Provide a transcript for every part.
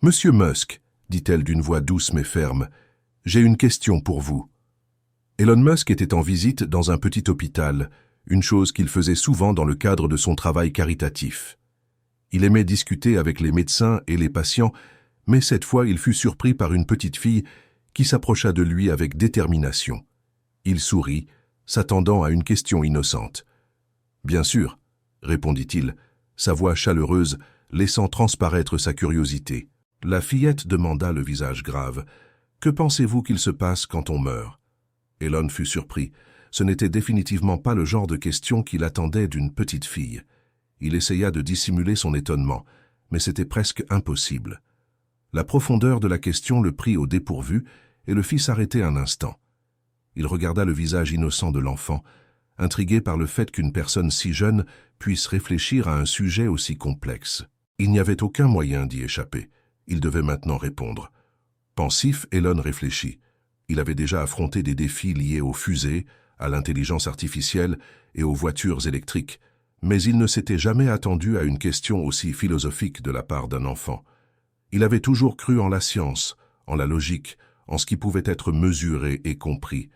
Monsieur Musk, dit-elle d'une voix douce mais ferme, j'ai une question pour vous. Elon Musk était en visite dans un petit hôpital, une chose qu'il faisait souvent dans le cadre de son travail caritatif. Il aimait discuter avec les médecins et les patients, mais cette fois il fut surpris par une petite fille qui s'approcha de lui avec détermination. Il sourit, s'attendant à une question innocente. « Bien sûr, » répondit-il, sa voix chaleureuse laissant transparaître sa curiosité. La fillette demanda le visage grave. « Que pensez-vous qu'il se passe quand on meurt ?» Elon fut surpris. Ce n'était définitivement pas le genre de question qu'il attendait d'une petite fille. Il essaya de dissimuler son étonnement, mais c'était presque impossible. La profondeur de la question le prit au dépourvu et le fit s'arrêter un instant. Il regarda le visage innocent de l'enfant, intrigué par le fait qu'une personne si jeune puisse réfléchir à un sujet aussi complexe. Il n'y avait aucun moyen d'y échapper. Il devait maintenant répondre. Pensif, Elon réfléchit. Il avait déjà affronté des défis liés aux fusées, à l'intelligence artificielle et aux voitures électriques, mais il ne s'était jamais attendu à une question aussi philosophique de la part d'un enfant. Il avait toujours cru en la science, en la logique, en ce qui pouvait être mesuré et compris,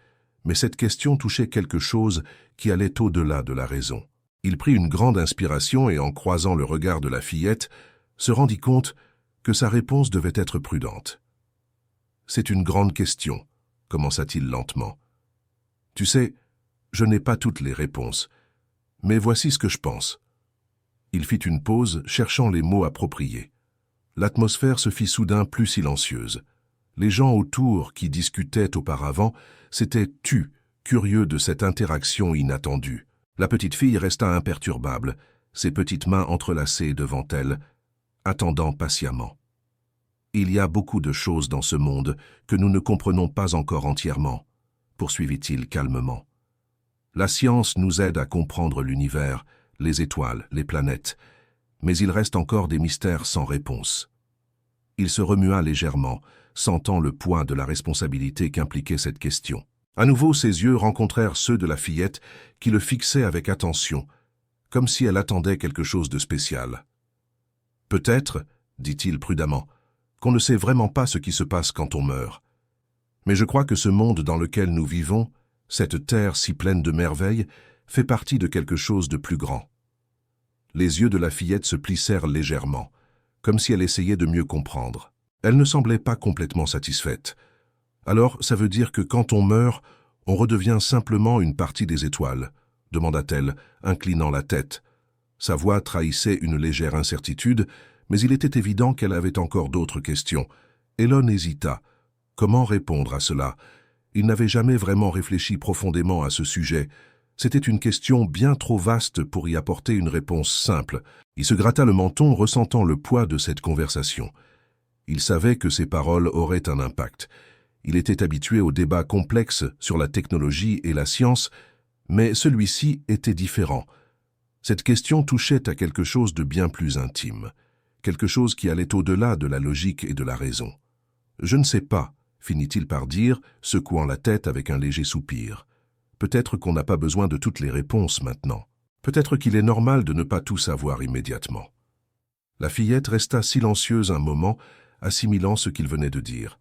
mais cette question touchait quelque chose qui allait au-delà de la raison. Il prit une grande inspiration et en croisant le regard de la fillette, se rendit compte que sa réponse devait être prudente. « C'est une grande question », commença-t-il lentement. « Tu sais, je n'ai pas toutes les réponses, mais voici ce que je pense. » Il fit une pause, cherchant les mots appropriés. L'atmosphère se fit soudain plus silencieuse. Les gens autour qui discutaient auparavant s'étaient tus, curieux de cette interaction inattendue. La petite fille resta imperturbable, ses petites mains entrelacées devant elle, attendant patiemment. Il y a beaucoup de choses dans ce monde que nous ne comprenons pas encore entièrement, poursuivit-il calmement. La science nous aide à comprendre l'univers, les étoiles, les planètes, mais il reste encore des mystères sans réponse. Il se remua légèrement, sentant le poids de la responsabilité qu'impliquait cette question. À nouveau, ses yeux rencontrèrent ceux de la fillette qui le fixaient avec attention, comme si elle attendait quelque chose de spécial. « Peut-être, » dit-il prudemment, « qu'on ne sait vraiment pas ce qui se passe quand on meurt. Mais je crois que ce monde dans lequel nous vivons, cette terre si pleine de merveilles, fait partie de quelque chose de plus grand. » Les yeux de la fillette se plissèrent légèrement, comme si elle essayait de mieux comprendre. Elle ne semblait pas complètement satisfaite. « Alors, ça veut dire que quand on meurt, on redevient simplement une partie des étoiles ?» demanda-t-elle, inclinant la tête. Sa voix trahissait une légère incertitude, mais il était évident qu'elle avait encore d'autres questions. Elon hésita. Comment répondre à cela? Il n'avait jamais vraiment réfléchi profondément à ce sujet. C'était une question bien trop vaste pour y apporter une réponse simple. Il se gratta le menton, ressentant le poids de cette conversation. Il savait que ses paroles auraient un impact. Il était habitué aux débats complexes sur la technologie et la science, mais celui-ci était différent. Cette question touchait à quelque chose de bien plus intime, quelque chose qui allait au-delà de la logique et de la raison. « Je ne sais pas », finit-il par dire, secouant la tête avec un léger soupir. « Peut-être qu'on n'a pas besoin de toutes les réponses maintenant. Peut-être qu'il est normal de ne pas tout savoir immédiatement. » La fillette resta silencieuse un moment, assimilant ce qu'il venait de dire.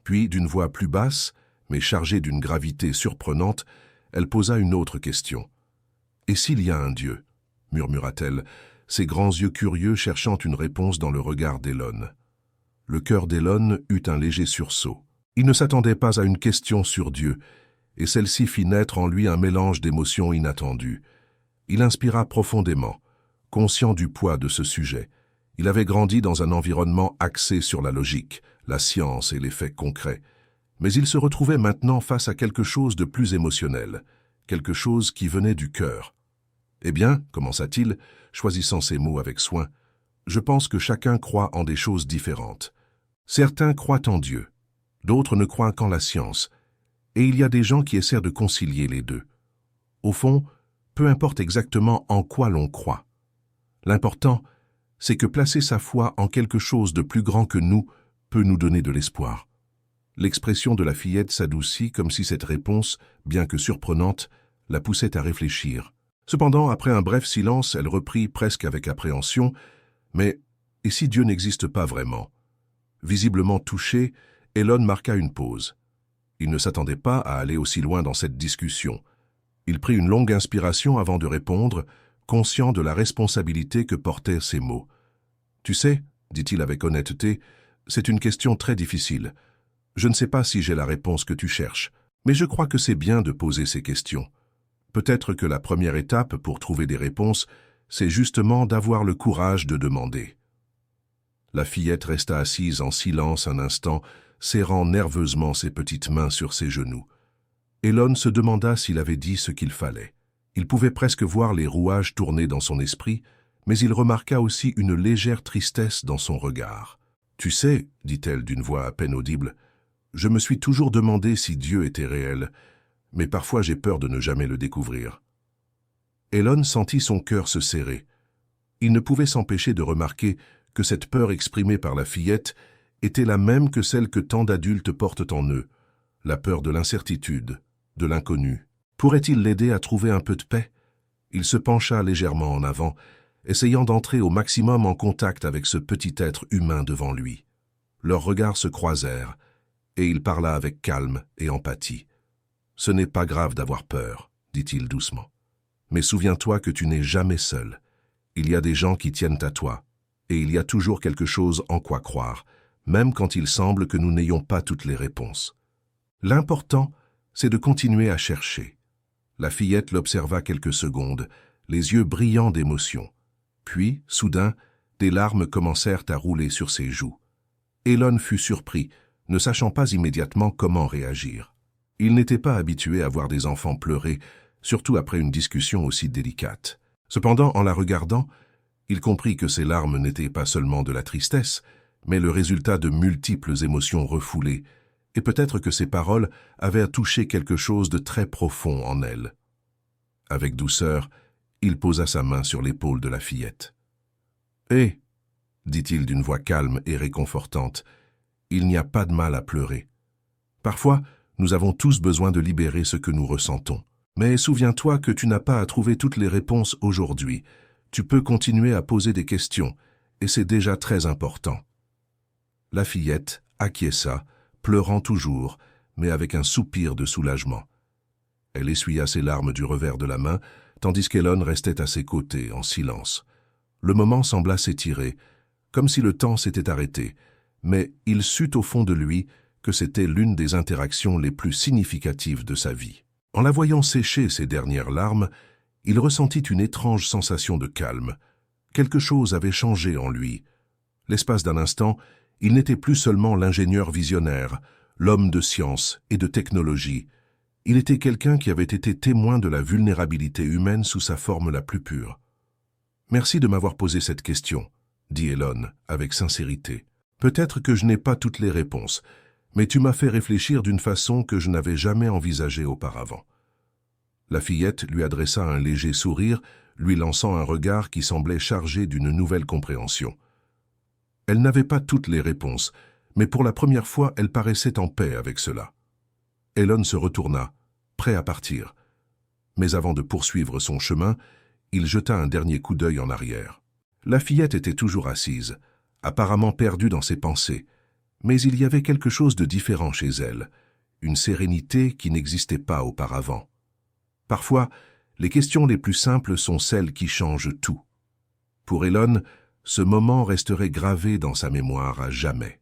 Puis, d'une voix plus basse, mais chargée d'une gravité surprenante, elle posa une autre question. « Et s'il y a un Dieu ?» murmura-t-elle, ses grands yeux curieux cherchant une réponse dans le regard d'Elon. Le cœur d'Elon eut un léger sursaut. Il ne s'attendait pas à une question sur Dieu, et celle-ci fit naître en lui un mélange d'émotions inattendues. Il inspira profondément, conscient du poids de ce sujet. Il avait grandi dans un environnement axé sur la logique, la science et les faits concrets. Mais il se retrouvait maintenant face à quelque chose de plus émotionnel, quelque chose qui venait du cœur. « Eh bien, commença-t-il, choisissant ses mots avec soin, je pense que chacun croit en des choses différentes. Certains croient en Dieu, d'autres ne croient qu'en la science, et il y a des gens qui essaient de concilier les deux. Au fond, peu importe exactement en quoi l'on croit. L'important, c'est que placer sa foi en quelque chose de plus grand que nous peut nous donner de l'espoir. » L'expression de la fillette s'adoucit comme si cette réponse, bien que surprenante, la poussait à réfléchir. Cependant, après un bref silence, elle reprit presque avec appréhension « Mais, et si Dieu n'existe pas vraiment? Visiblement touché, Elon marqua une pause. Il ne s'attendait pas à aller aussi loin dans cette discussion. Il prit une longue inspiration avant de répondre, conscient de la responsabilité que portaient ses mots. « Tu sais, dit-il avec honnêteté, c'est une question très difficile. Je ne sais pas si j'ai la réponse que tu cherches, mais je crois que c'est bien de poser ces questions. Peut-être que la première étape pour trouver des réponses, c'est justement d'avoir le courage de demander. » La fillette resta assise en silence un instant, serrant nerveusement ses petites mains sur ses genoux. Elon se demanda s'il avait dit ce qu'il fallait. Il pouvait presque voir les rouages tourner dans son esprit, mais il remarqua aussi une légère tristesse dans son regard. « Tu sais, dit-elle d'une voix à peine audible, je me suis toujours demandé si Dieu était réel, mais parfois j'ai peur de ne jamais le découvrir. » Elon sentit son cœur se serrer. Il ne pouvait s'empêcher de remarquer que cette peur exprimée par la fillette était la même que celle que tant d'adultes portent en eux, la peur de l'incertitude, de l'inconnu. Pourrait-il l'aider à trouver un peu de paix? Il se pencha légèrement en avant, essayant d'entrer au maximum en contact avec ce petit être humain devant lui. Leurs regards se croisèrent, et il parla avec calme et empathie. « Ce n'est pas grave d'avoir peur, dit-il doucement. Mais souviens-toi que tu n'es jamais seul. Il y a des gens qui tiennent à toi, et il y a toujours quelque chose en quoi croire, même quand il semble que nous n'ayons pas toutes les réponses. L'important, c'est de continuer à chercher. » La fillette l'observa quelques secondes, les yeux brillants d'émotion. Puis, soudain, des larmes commencèrent à rouler sur ses joues. Elon fut surpris, ne sachant pas immédiatement comment réagir. Il n'était pas habitué à voir des enfants pleurer, surtout après une discussion aussi délicate. Cependant, en la regardant, il comprit que ces larmes n'étaient pas seulement de la tristesse, mais le résultat de multiples émotions refoulées, et peut-être que ces paroles avaient touché quelque chose de très profond en elle. Avec douceur, il posa sa main sur l'épaule de la fillette. « Hé !» dit-il d'une voix calme et réconfortante, « il n'y a pas de mal à pleurer. Parfois, nous avons tous besoin de libérer ce que nous ressentons. Mais souviens-toi que tu n'as pas à trouver toutes les réponses aujourd'hui. Tu peux continuer à poser des questions, et c'est déjà très important. » La fillette acquiesça, pleurant toujours, mais avec un soupir de soulagement. Elle essuya ses larmes du revers de la main, tandis qu'Elon restait à ses côtés, en silence. Le moment sembla s'étirer, comme si le temps s'était arrêté, mais il sut au fond de lui que c'était l'une des interactions les plus significatives de sa vie. En la voyant sécher ses dernières larmes, il ressentit une étrange sensation de calme. Quelque chose avait changé en lui. L'espace d'un instant, il n'était plus seulement l'ingénieur visionnaire, l'homme de science et de technologie. Il était quelqu'un qui avait été témoin de la vulnérabilité humaine sous sa forme la plus pure. « Merci de m'avoir posé cette question, » dit Elon avec sincérité. « Peut-être que je n'ai pas toutes les réponses, mais tu m'as fait réfléchir d'une façon que je n'avais jamais envisagée auparavant. » La fillette lui adressa un léger sourire, lui lançant un regard qui semblait chargé d'une nouvelle compréhension. Elle n'avait pas toutes les réponses, mais pour la première fois, elle paraissait en paix avec cela. Elon se retourna, prêt à partir. Mais avant de poursuivre son chemin, il jeta un dernier coup d'œil en arrière. La fillette était toujours assise, apparemment perdue dans ses pensées, mais il y avait quelque chose de différent chez elle, une sérénité qui n'existait pas auparavant. Parfois, les questions les plus simples sont celles qui changent tout. Pour Elon, ce moment resterait gravé dans sa mémoire à jamais.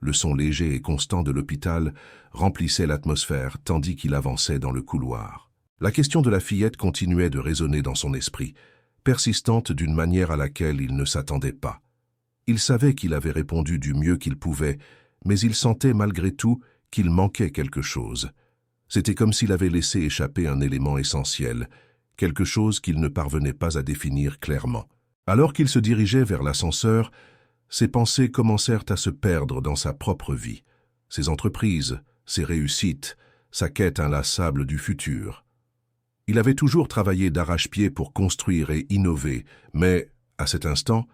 Le son léger et constant de l'hôpital remplissait l'atmosphère tandis qu'il avançait dans le couloir. La question de la fillette continuait de résonner dans son esprit, persistante d'une manière à laquelle il ne s'attendait pas. Il savait qu'il avait répondu du mieux qu'il pouvait, mais il sentait malgré tout qu'il manquait quelque chose. C'était comme s'il avait laissé échapper un élément essentiel, quelque chose qu'il ne parvenait pas à définir clairement. Alors qu'il se dirigeait vers l'ascenseur, ses pensées commencèrent à se perdre dans sa propre vie, ses entreprises, ses réussites, sa quête inlassable du futur. Il avait toujours travaillé d'arrache-pied pour construire et innover, mais, à cet instant,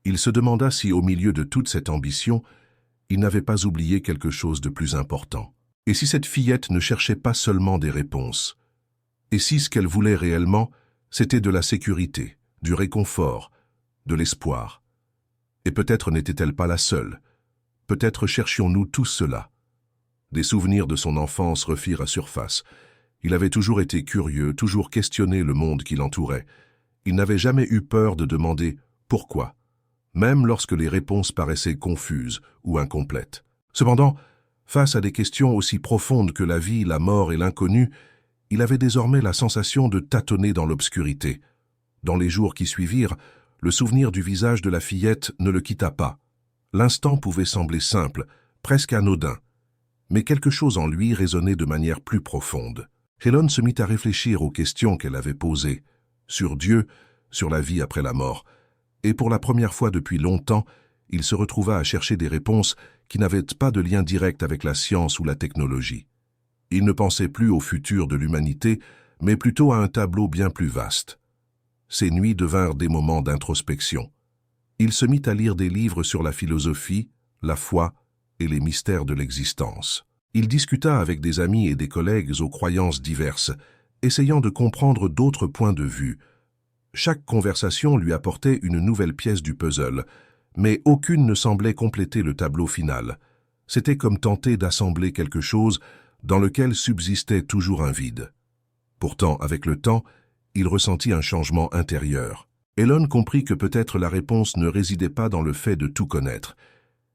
il se demanda si, au milieu de toute cette ambition, il n'avait pas oublié quelque chose de plus important. Et si cette fillette ne cherchait pas seulement des réponses? Et si ce qu'elle voulait réellement, c'était de la sécurité, du réconfort, de l'espoir? Et peut-être n'était-elle pas la seule. Peut-être cherchions-nous tous cela. Des souvenirs de son enfance refirent à surface. Il avait toujours été curieux, toujours questionné le monde qui l'entourait. Il n'avait jamais eu peur de demander « pourquoi ?», même lorsque les réponses paraissaient confuses ou incomplètes. Cependant, face à des questions aussi profondes que la vie, la mort et l'inconnu, il avait désormais la sensation de tâtonner dans l'obscurité. Dans les jours qui suivirent, le souvenir du visage de la fillette ne le quitta pas. L'instant pouvait sembler simple, presque anodin, mais quelque chose en lui résonnait de manière plus profonde. Elon se mit à réfléchir aux questions qu'elle avait posées, sur Dieu, sur la vie après la mort, et pour la première fois depuis longtemps, il se retrouva à chercher des réponses qui n'avaient pas de lien direct avec la science ou la technologie. Il ne pensait plus au futur de l'humanité, mais plutôt à un tableau bien plus vaste. Ses nuits devinrent des moments d'introspection. Il se mit à lire des livres sur la philosophie, la foi et les mystères de l'existence. Il discuta avec des amis et des collègues aux croyances diverses, essayant de comprendre d'autres points de vue. Chaque conversation lui apportait une nouvelle pièce du puzzle, mais aucune ne semblait compléter le tableau final. C'était comme tenter d'assembler quelque chose dans lequel subsistait toujours un vide. Pourtant, avec le temps, il ressentit un changement intérieur. Elon comprit que peut-être la réponse ne résidait pas dans le fait de tout connaître,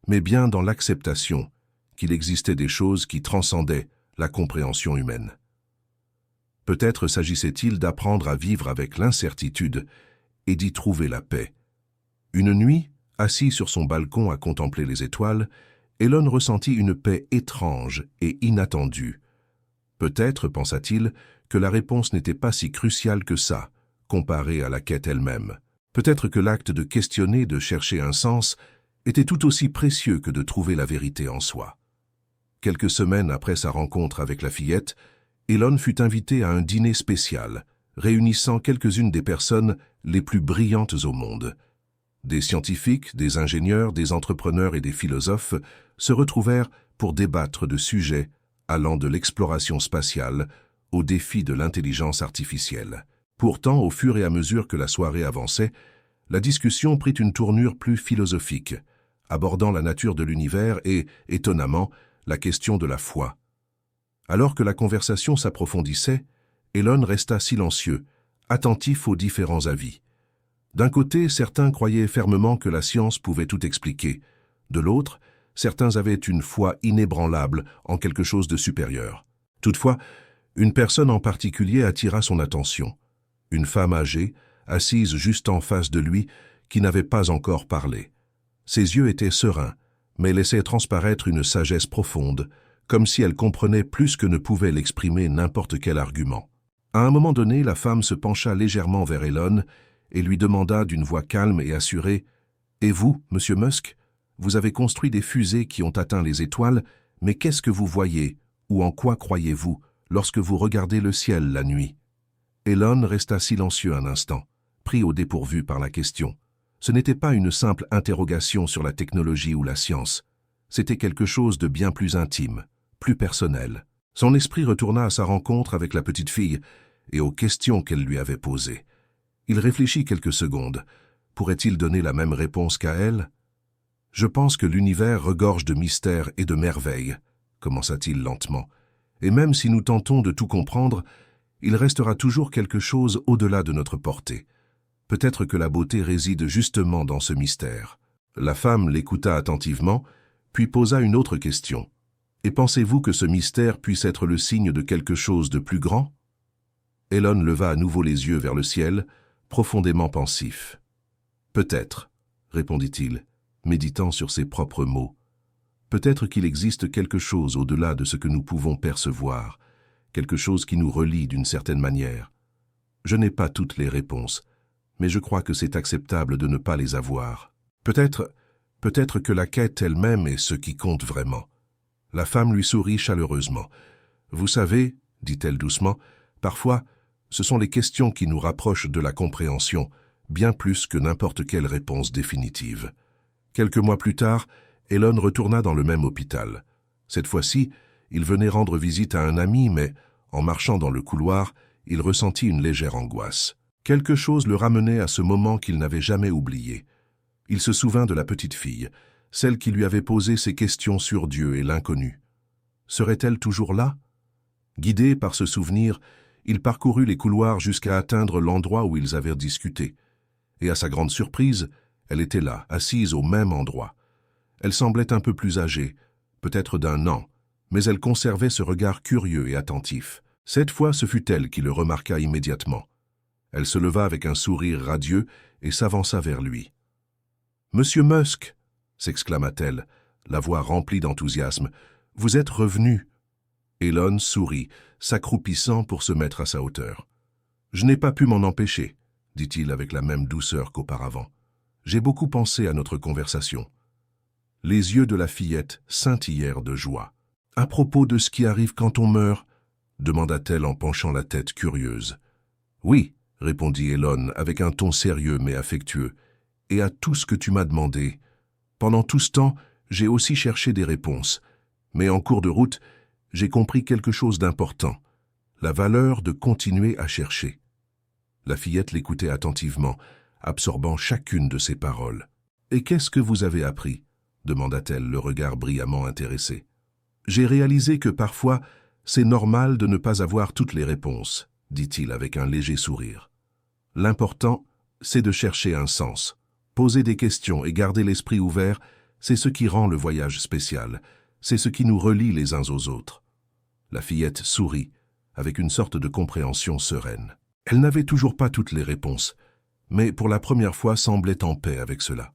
mais bien dans l'acceptation qu'il existait des choses qui transcendaient la compréhension humaine. Peut-être s'agissait-il d'apprendre à vivre avec l'incertitude et d'y trouver la paix. Une nuit, assis sur son balcon à contempler les étoiles, Elon ressentit une paix étrange et inattendue. Peut-être, pensa-t-il, que la réponse n'était pas si cruciale que ça, comparée à la quête elle-même. Peut-être que l'acte de questionner, de chercher un sens, était tout aussi précieux que de trouver la vérité en soi. Quelques semaines après sa rencontre avec la fillette, Elon fut invité à un dîner spécial, réunissant quelques-unes des personnes les plus brillantes au monde. Des scientifiques, des ingénieurs, des entrepreneurs et des philosophes se retrouvèrent pour débattre de sujets allant de l'exploration spatiale au défi de l'intelligence artificielle. Pourtant, au fur et à mesure que la soirée avançait, la discussion prit une tournure plus philosophique, abordant la nature de l'univers et, étonnamment, la question de la foi. Alors que la conversation s'approfondissait, Elon resta silencieux, attentif aux différents avis. D'un côté, certains croyaient fermement que la science pouvait tout expliquer. De l'autre, certains avaient une foi inébranlable en quelque chose de supérieur. Toutefois, une personne en particulier attira son attention. Une femme âgée, assise juste en face de lui, qui n'avait pas encore parlé. Ses yeux étaient sereins, mais laissaient transparaître une sagesse profonde, comme si elle comprenait plus que ne pouvait l'exprimer n'importe quel argument. À un moment donné, la femme se pencha légèrement vers Elon et lui demanda d'une voix calme et assurée « Et vous, monsieur Musk, vous avez construit des fusées qui ont atteint les étoiles, mais qu'est-ce que vous voyez, ou en quoi croyez-vous, lorsque vous regardez le ciel la nuit ?» Elon resta silencieux un instant, pris au dépourvu par la question. Ce n'était pas une simple interrogation sur la technologie ou la science. C'était quelque chose de bien plus intime, plus personnel. Son esprit retourna à sa rencontre avec la petite fille et aux questions qu'elle lui avait posées. Il réfléchit quelques secondes. Pourrait-il donner la même réponse qu'à elle? « Je pense que l'univers regorge de mystères et de merveilles, » commença-t-il lentement. « Et même si nous tentons de tout comprendre, il restera toujours quelque chose au-delà de notre portée. Peut-être que la beauté réside justement dans ce mystère. » La femme l'écouta attentivement, puis posa une autre question. « Et pensez-vous que ce mystère puisse être le signe de quelque chose de plus grand ?» Elon leva à nouveau les yeux vers le ciel, profondément pensif. « Peut-être, » répondit-il, méditant sur ses propres mots. « Peut-être qu'il existe quelque chose au-delà de ce que nous pouvons percevoir, quelque chose qui nous relie d'une certaine manière. Je n'ai pas toutes les réponses, mais je crois que c'est acceptable de ne pas les avoir. Peut-être que la quête elle-même est ce qui compte vraiment. » La femme lui sourit chaleureusement. « Vous savez, dit-elle doucement, parfois, ce sont les questions qui nous rapprochent de la compréhension, bien plus que n'importe quelle réponse définitive. » Quelques mois plus tard, Elon retourna dans le même hôpital. Cette fois-ci, il venait rendre visite à un ami, mais, en marchant dans le couloir, il ressentit une légère angoisse. Quelque chose le ramenait à ce moment qu'il n'avait jamais oublié. Il se souvint de la petite fille, celle qui lui avait posé ses questions sur Dieu et l'inconnu. Serait-elle toujours là? Guidé par ce souvenir, il parcourut les couloirs jusqu'à atteindre l'endroit où ils avaient discuté. Et à sa grande surprise, elle était là, assise au même endroit. Elle semblait un peu plus âgée, peut-être d'1 an, mais elle conservait ce regard curieux et attentif. Cette fois, ce fut elle qui le remarqua immédiatement. Elle se leva avec un sourire radieux et s'avança vers lui. « Monsieur Musk !» s'exclama-t-elle, la voix remplie d'enthousiasme. « Vous êtes revenu !» Elon sourit, s'accroupissant pour se mettre à sa hauteur. « Je n'ai pas pu m'en empêcher, » dit-il avec la même douceur qu'auparavant. « J'ai beaucoup pensé à notre conversation. » Les yeux de la fillette scintillèrent de joie. « À propos de ce qui arrive quand on meurt ?» demanda-t-elle en penchant la tête curieuse. « Oui, » répondit Elon avec un ton sérieux mais affectueux, « et à tout ce que tu m'as demandé. Pendant tout ce temps, j'ai aussi cherché des réponses, mais en cours de route, j'ai compris quelque chose d'important, la valeur de continuer à chercher. » La fillette l'écoutait attentivement, absorbant chacune de ses paroles. « Et qu'est-ce que vous avez appris ?» demanda-t-elle, le regard brillamment intéressé. « J'ai réalisé que parfois, c'est normal de ne pas avoir toutes les réponses, » dit-il avec un léger sourire. « L'important, c'est de chercher un sens. Poser des questions et garder l'esprit ouvert, c'est ce qui rend le voyage spécial, c'est ce qui nous relie les uns aux autres. » La fillette sourit, avec une sorte de compréhension sereine. Elle n'avait toujours pas toutes les réponses, mais pour la première fois semblait en paix avec cela.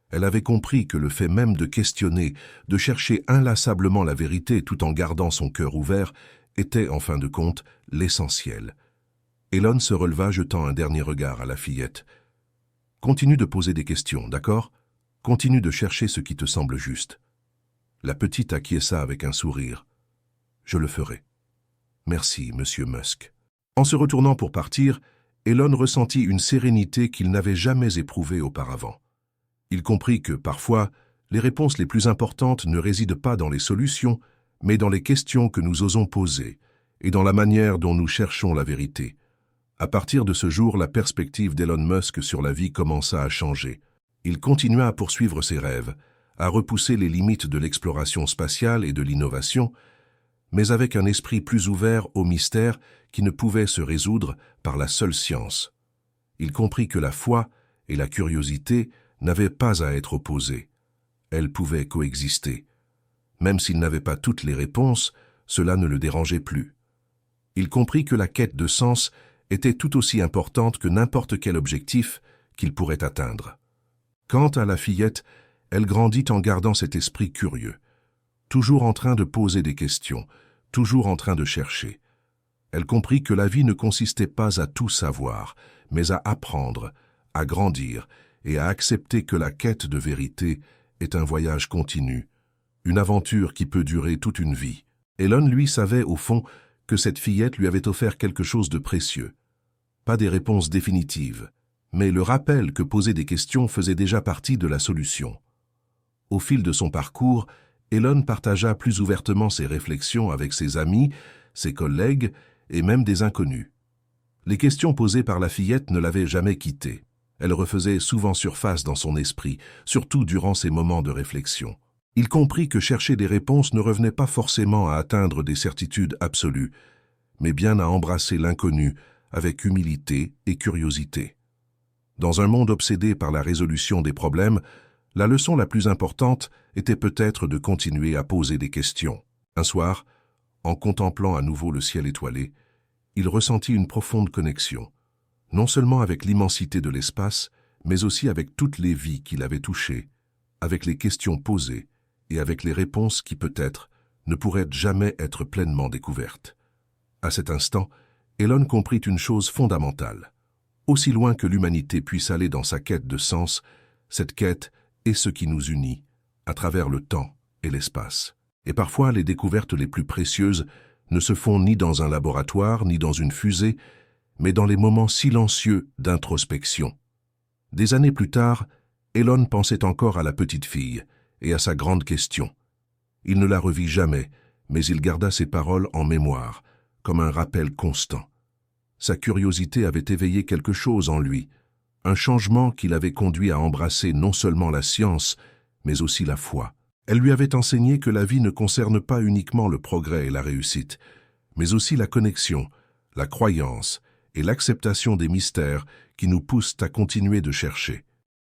Elle avait compris que le fait même de questionner, de chercher inlassablement la vérité tout en gardant son cœur ouvert, était, en fin de compte, l'essentiel. Elon se releva, jetant un dernier regard à la fillette. « Continue de poser des questions, d'accord? Continue de chercher ce qui te semble juste. » La petite acquiesça avec un sourire. « Je le ferai. Merci, monsieur Musk. » En se retournant pour partir, Elon ressentit une sérénité qu'il n'avait jamais éprouvée auparavant. Il comprit que, parfois, les réponses les plus importantes ne résident pas dans les solutions, mais dans les questions que nous osons poser et dans la manière dont nous cherchons la vérité. À partir de ce jour, la perspective d'Elon Musk sur la vie commença à changer. Il continua à poursuivre ses rêves, à repousser les limites de l'exploration spatiale et de l'innovation, mais avec un esprit plus ouvert aux mystères qui ne pouvaient se résoudre par la seule science. Il comprit que la foi et la curiosité n'avaient pas à être opposées. Elles pouvaient coexister. Même s'il n'avait pas toutes les réponses, cela ne le dérangeait plus. Il comprit que la quête de sens était tout aussi importante que n'importe quel objectif qu'il pourrait atteindre. Quant à la fillette, elle grandit en gardant cet esprit curieux, toujours en train de poser des questions, toujours en train de chercher. Elle comprit que la vie ne consistait pas à tout savoir, mais à apprendre, à grandir et à accepter que la quête de vérité est un voyage continu, une aventure qui peut durer toute une vie. Elon, lui, savait au fond que cette fillette lui avait offert quelque chose de précieux. Pas des réponses définitives, mais le rappel que poser des questions faisait déjà partie de la solution. Au fil de son parcours, Elon partagea plus ouvertement ses réflexions avec ses amis, ses collègues et même des inconnus. Les questions posées par la fillette ne l'avaient jamais quitté. Elles refaisaient souvent surface dans son esprit, surtout durant ces moments de réflexion. Il comprit que chercher des réponses ne revenait pas forcément à atteindre des certitudes absolues, mais bien à embrasser l'inconnu avec humilité et curiosité. Dans un monde obsédé par la résolution des problèmes, la leçon la plus importante était peut-être de continuer à poser des questions. Un soir, en contemplant à nouveau le ciel étoilé, il ressentit une profonde connexion, non seulement avec l'immensité de l'espace, mais aussi avec toutes les vies qu'il avait touchées, avec les questions posées et avec les réponses qui peut-être ne pourraient jamais être pleinement découvertes. À cet instant, Elon comprit une chose fondamentale. Aussi loin que l'humanité puisse aller dans sa quête de sens, cette quête est ce qui nous unit, à travers le temps et l'espace. Et parfois, les découvertes les plus précieuses ne se font ni dans un laboratoire, ni dans une fusée, mais dans les moments silencieux d'introspection. Des années plus tard, Elon pensait encore à la petite fille et à sa grande question. Il ne la revit jamais, mais il garda ses paroles en mémoire, comme un rappel constant. Sa curiosité avait éveillé quelque chose en lui, un changement qui l'avait conduit à embrasser non seulement la science, mais aussi la foi. Elle lui avait enseigné que la vie ne concerne pas uniquement le progrès et la réussite, mais aussi la connexion, la croyance et l'acceptation des mystères qui nous poussent à continuer de chercher.